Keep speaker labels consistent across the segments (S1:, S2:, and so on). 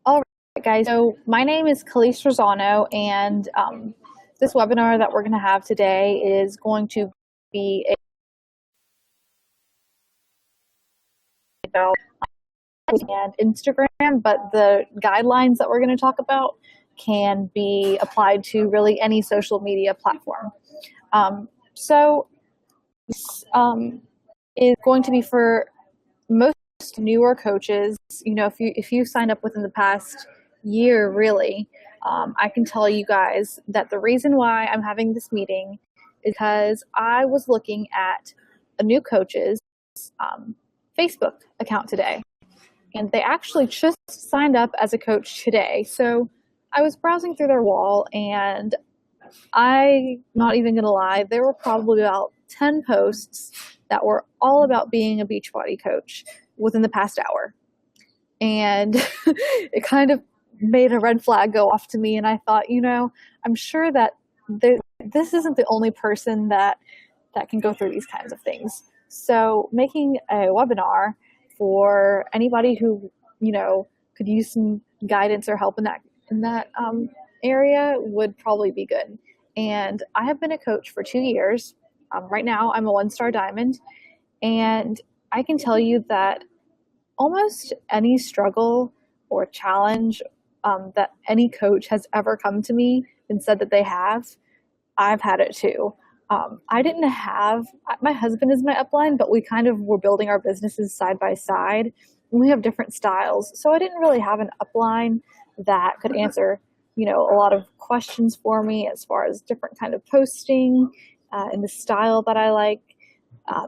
S1: All right, guys. So my name is Kaliste Razzano, and this webinar that we're going to have today is going to be about and Instagram, but the guidelines that we're going to talk about can be applied to really any social media platform. So this is going to be for most newer coaches. You know, if you signed up within the past year, really, I can tell you guys that the reason why I'm having this meeting is because I was looking at a new coach's Facebook account today, and they actually just signed up as a coach today. So I was browsing through their wall, and I'm not even going to lie, there were probably about 10 posts that were all about being a Beachbody coach within the past hour. And it kind of made a red flag go off to me, and I thought, I'm sure that this isn't the only person that can go through these kinds of things. So making a webinar for anybody who, could use some guidance or help in that area would probably be good. And I have been a coach for 2 years. Right now, I'm a 1-star diamond, and I can tell you that almost any struggle or challenge that any coach has ever come to me and said that they have, I've had it too. My husband is my upline, but we kind of were building our businesses side by side, and we have different styles. So I didn't really have an upline that could answer, a lot of questions for me as far as different kind of posting and the style that I like,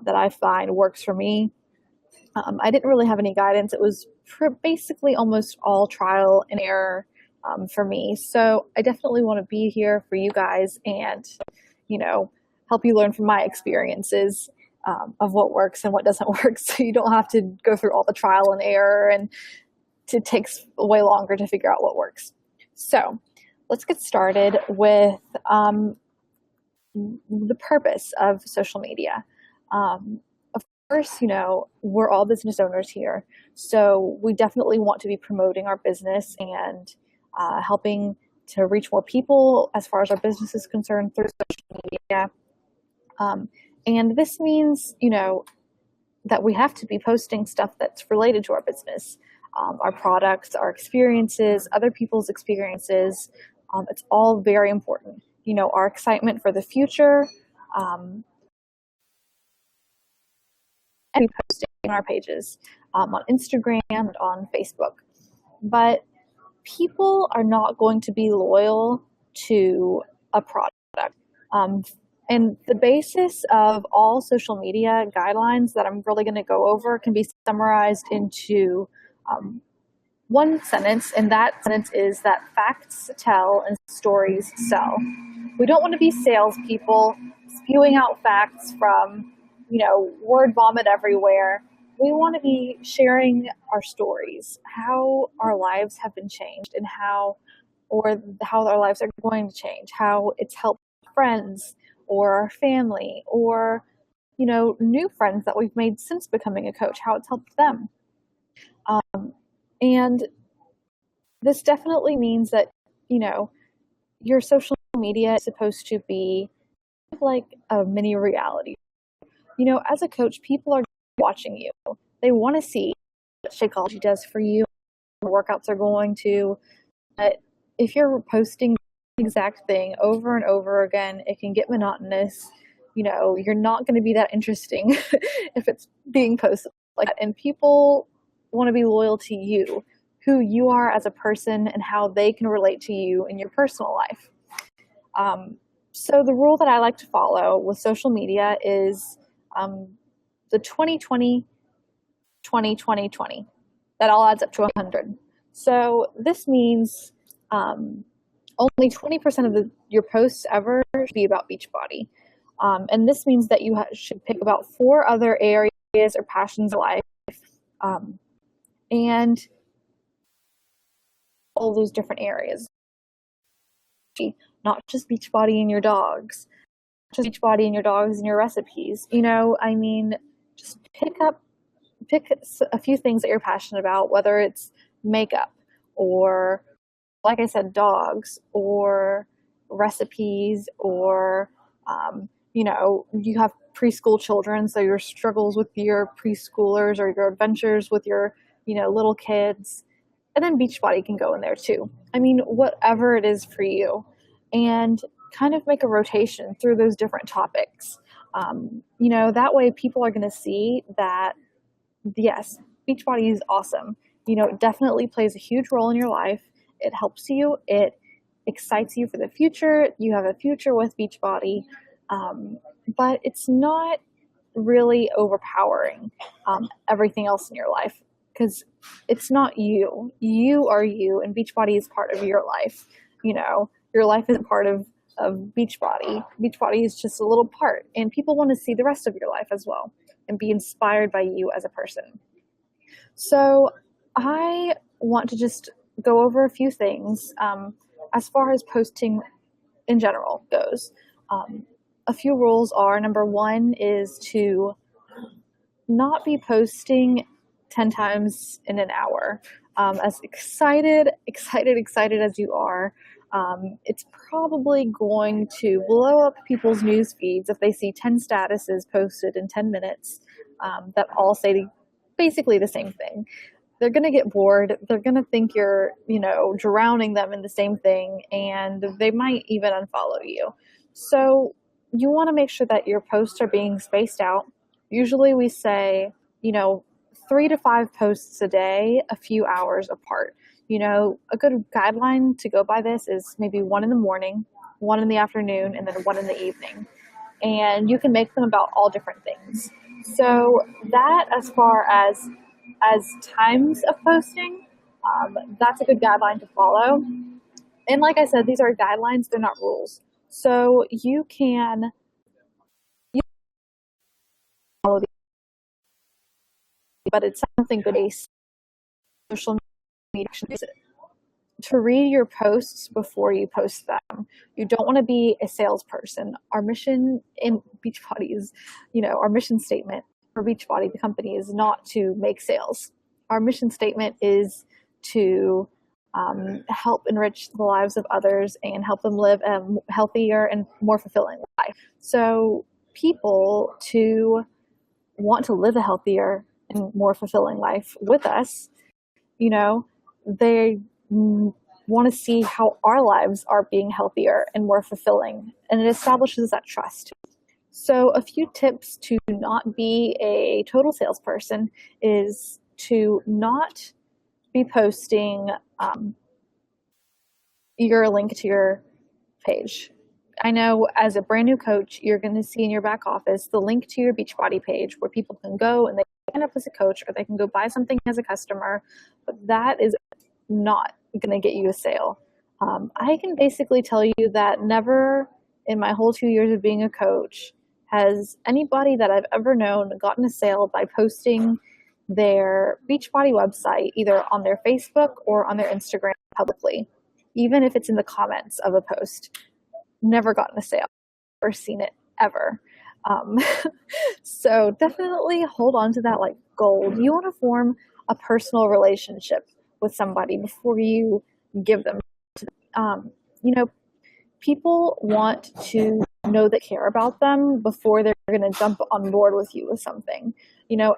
S1: that I find works for me. I didn't really have any guidance. It was basically almost all trial and error for me. So I definitely want to be here for you guys and, help you learn from my experiences of what works and what doesn't work, so you don't have to go through all the trial and error, and it takes way longer to figure out what works. So let's get started with the purpose of social media. Of course, we're all business owners here, so we definitely want to be promoting our business and helping to reach more people as far as our business is concerned through social media. And this means, that we have to be posting stuff that's related to our business, our products, our experiences, other people's experiences. It's all very important. Our excitement for the future, and posting on our pages, on Instagram and on Facebook. But people are not going to be loyal to a product. And the basis of all social media guidelines that I'm really going to go over can be summarized into one sentence, and that sentence is that facts tell and stories sell. We don't want to be salespeople spewing out facts from, word vomit everywhere. We want to be sharing our stories, how our lives have been changed, and how our lives are going to change, how it's helped friends or our family or, new friends that we've made since becoming a coach, how it's helped them. And this definitely means that, your social media is supposed to be like a mini reality. As a coach, people are watching you. They want to see what Shakeology does for you, what workouts are going to. But if you're posting the exact thing over and over again, it can get monotonous. You're not going to be that interesting if it's being posted like that. And people want to be loyal to you, who you are as a person, and how they can relate to you in your personal life. So the rule that I like to follow with social media is the 20-20-20-20-20. That all adds up to 100. So this means only 20% of your posts ever should be about Beachbody. And this means that you should pick about 4 other areas or passions of life, and all those different areas. Not just Beachbody and your dogs, just Beachbody and your dogs and your recipes. Just pick a few things that you're passionate about, whether it's makeup or, like I said, dogs, or recipes, or, you have preschool children, so your struggles with your preschoolers or your adventures with your, little kids. And then Beachbody can go in there too. I mean, whatever it is for you. And kind of make a rotation through those different topics. That way people are going to see that, yes, Beachbody is awesome. It definitely plays a huge role in your life. It helps you. It excites you for the future. You have a future with Beachbody. But it's not really overpowering everything else in your life, because it's not you. You are you, and Beachbody is part of your life. Your life isn't part of Beachbody. Beachbody is just a little part, and people want to see the rest of your life as well and be inspired by you as a person. So I want to just go over a few things as far as posting in general goes. A few rules are, number one is to not be posting 10 times in an hour. As excited as you are, it's probably going to blow up people's news feeds if they see 10 statuses posted in 10 minutes that all say basically the same thing. They're going to get bored. They're going to think you're, drowning them in the same thing, and they might even unfollow you. So you want to make sure that your posts are being spaced out. Usually we say, 3 to 5 posts a day, a few hours apart. A good guideline to go by this is maybe 1 in the morning, 1 in the afternoon, and then 1 in the evening. And you can make them about all different things. So that, as far as times of posting, that's a good guideline to follow. And like I said, these are guidelines, they're not rules. So you can follow these, but it's something good. Social media to read your posts before you post them. You don't want to be a salesperson. Our mission in Beachbody is, our mission statement for Beachbody, the company, is not to make sales. Our mission statement is to help enrich the lives of others and help them live a healthier and more fulfilling life. So people to want to live a healthier and more fulfilling life with us, they want to see how our lives are being healthier and more fulfilling, and it establishes that trust. So a few tips to not be a total salesperson is to not be posting your link to your page. I know as a brand new coach, you're going to see in your back office the link to your Beachbody page where people can go and they sign up as a coach, or they can go buy something as a customer, but that is not going to get you a sale. I can basically tell you that never in my whole 2 years of being a coach has anybody that I've ever known gotten a sale by posting their Beachbody website either on their Facebook or on their Instagram publicly, even if it's in the comments of a post. Never gotten a sale or seen it ever. So definitely hold on to that like gold. You want to form a personal relationship with somebody before you give them to them. People want to know that care about them before they're going to jump on board with you with something.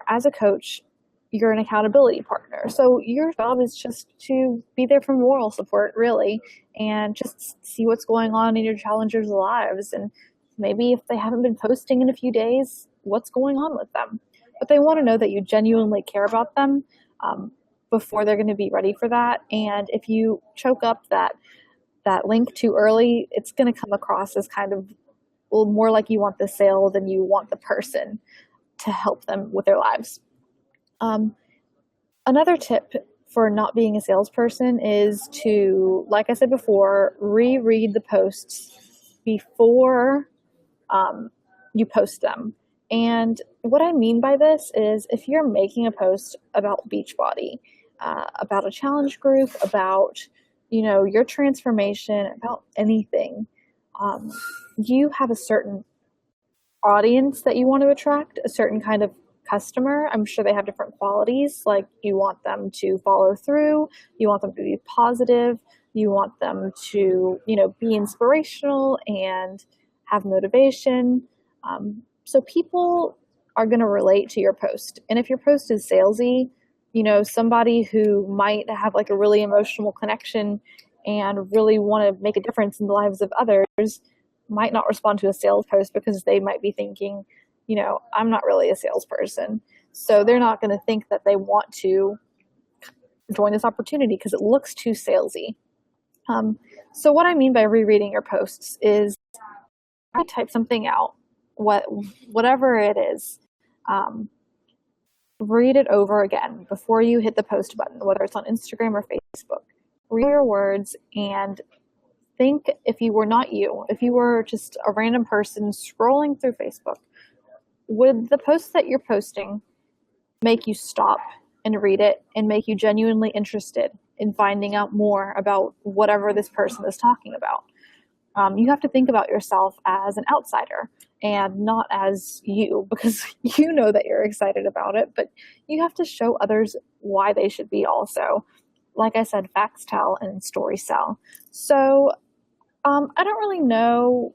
S1: As a coach, you're an accountability partner. So your job is just to be there for moral support, really, and just see what's going on in your challengers' lives. And maybe if they haven't been posting in a few days, what's going on with them. But they want to know that you genuinely care about them before they're going to be ready for that. And if you choke up that link too early, it's going to come across as kind of more like you want the sale than you want the person to help them with their lives. Another tip for not being a salesperson is to, like I said before, reread the posts before you post them. And what I mean by this is if you're making a post about Beachbody, about a challenge group, about your transformation, about anything, you have a certain audience that you want to attract, a certain kind of customer, I'm sure they have different qualities. Like you want them to follow through, you want them to be positive, you want them to, be inspirational and have motivation. So people are going to relate to your post. And if your post is salesy, somebody who might have like a really emotional connection and really want to make a difference in the lives of others might not respond to a sales post because they might be thinking, I'm not really a salesperson. So they're not going to think that they want to join this opportunity because it looks too salesy. So what I mean by rereading your posts is I type something out, whatever it is, read it over again before you hit the post button, whether it's on Instagram or Facebook. Read your words and think, if you were not you, if you were just a random person scrolling through Facebook, would the post that you're posting make you stop and read it and make you genuinely interested in finding out more about whatever this person is talking about? You have to think about yourself as an outsider and not as you, because you know that you're excited about it, but you have to show others why they should be also. Like I said, facts tell and stories sell. So I don't really know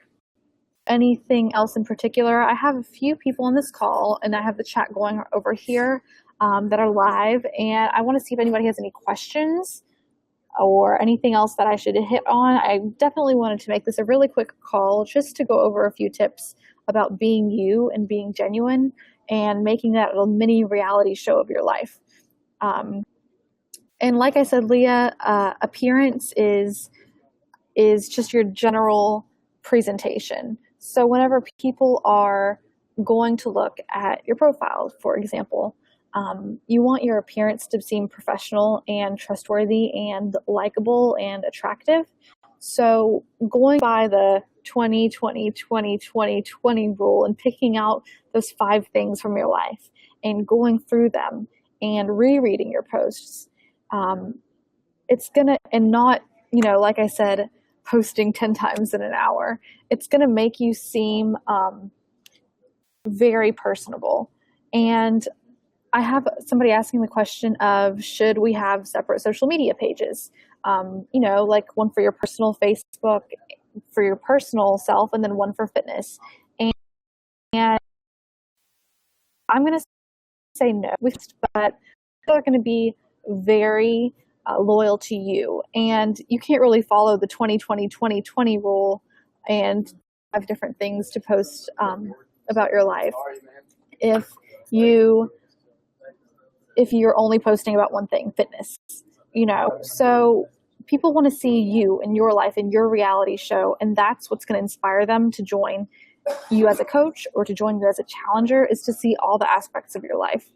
S1: anything else in particular. I have a few people on this call and I have the chat going over here that are live, and I want to see if anybody has any questions or anything else that I should hit on. I definitely wanted to make this a really quick call just to go over a few tips about being you and being genuine and making that a mini reality show of your life. And like I said, Leah, appearance is just your general presentation. So whenever people are going to look at your profile, for example, you want your appearance to seem professional and trustworthy and likable and attractive. So going by the 20-20-20-20-20 rule and picking out those 5 things from your life and going through them and rereading your posts, it's gonna, and not, like I said, posting 10 times in an hour, it's gonna make you seem very personable. And I have somebody asking the question of, should we have separate social media pages? Like one for your personal Facebook, for your personal self, and then one for fitness. And I'm going to say no, but people are going to be very loyal to you. And you can't really follow the 20-20-20-20 rule and have different things to post about your life if you're only posting about one thing, fitness, so people want to see you and your life and your reality show. And that's what's going to inspire them to join you as a coach or to join you as a challenger, is to see all the aspects of your life.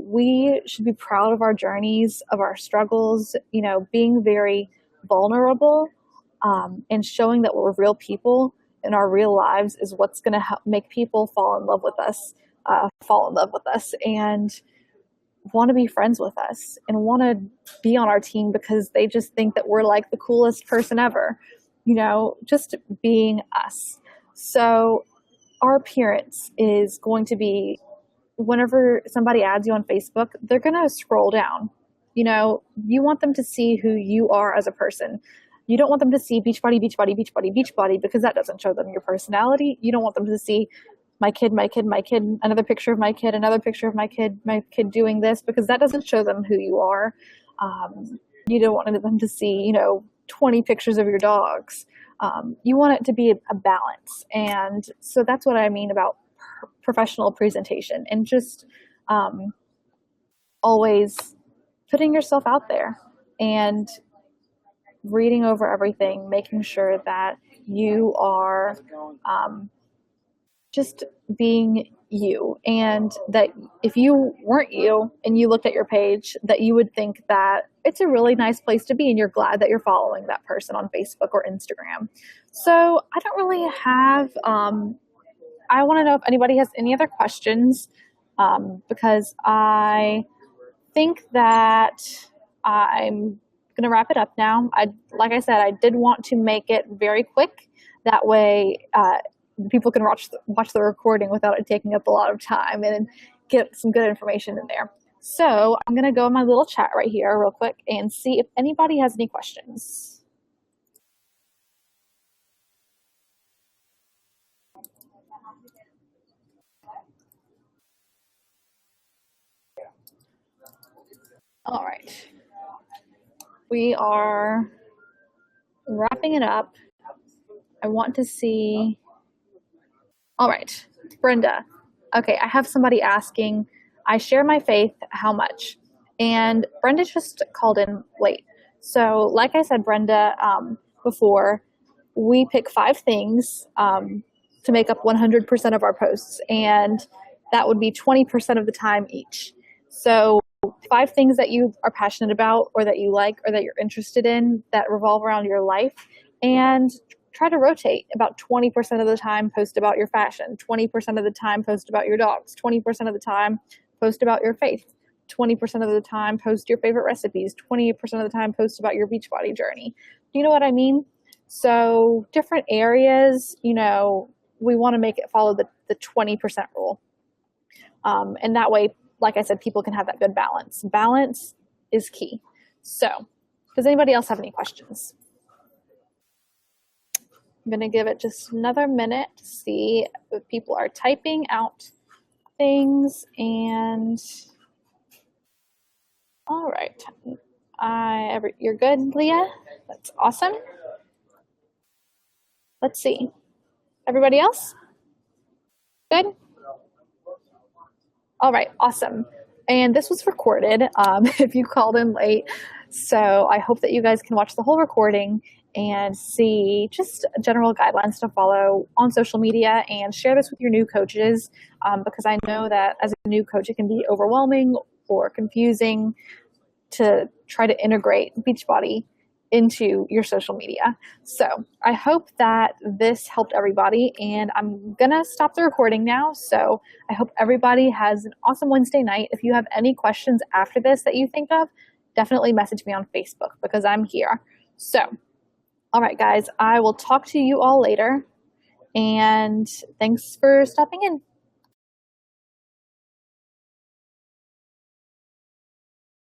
S1: We should be proud of our journeys, of our struggles, being very vulnerable, and showing that we're real people in our real lives is what's going to help make people fall in love with us and want to be friends with us and want to be on our team because they just think that we're like the coolest person ever, just being us. So our appearance is going to be, whenever somebody adds you on Facebook, they're going to scroll down. You want them to see who you are as a person. You don't want them to see beach body, beach body, beach body, beach body, because that doesn't show them your personality. You don't want them to see my kid, another picture of my kid, another picture of my kid doing this, because that doesn't show them who you are. You don't want them to see, 20 pictures of your dogs. You want it to be a balance. And so that's what I mean about professional presentation, and just always putting yourself out there and reading over everything, making sure that you are just being you, and that if you weren't you and you looked at your page, that you would think that it's a really nice place to be and you're glad that you're following that person on Facebook or Instagram. So I don't really have, I want to know if anybody has any other questions, because I think that I'm going to wrap it up now. Like I said, I did want to make it very quick. That way, people can watch the recording without it taking up a lot of time and get some good information in there. So I'm going to go in my little chat right here real quick and see if anybody has any questions. All right. We are wrapping it up. I want to see. All right, Brenda. Okay, I have somebody asking, I share my faith, how much? And Brenda just called in late. So, like I said, Brenda, before, we pick 5 things to make up 100% of our posts, and that would be 20% of the time each. So, 5 things that you are passionate about or that you like or that you're interested in that revolve around your life, and try to rotate. About 20% of the time post about your fashion, 20% of the time post about your dogs, 20% of the time post about your faith, 20% of the time post your favorite recipes, 20% of the time post about your Beachbody journey. Do you know what I mean? So different areas, we want to make it follow the 20% rule. And that way, like I said, people can have that good balance. Balance is key. So does anybody else have any questions? I'm going to give it just another minute to see if people are typing out things. And all right. You're good, Leah? That's awesome. Let's see. Everybody else? Good? All right, awesome. And this was recorded if you called in late. So I hope that you guys can watch the whole recording and see just general guidelines to follow on social media, and share this with your new coaches, because I know that as a new coach, it can be overwhelming or confusing to try to integrate Beachbody into your social media. So I hope that this helped everybody, and I'm gonna stop the recording now. So I hope everybody has an awesome Wednesday night. If you have any questions after this that you think of, definitely message me on Facebook because I'm here. So, all right, guys, I will talk to you all later, and thanks for stopping in.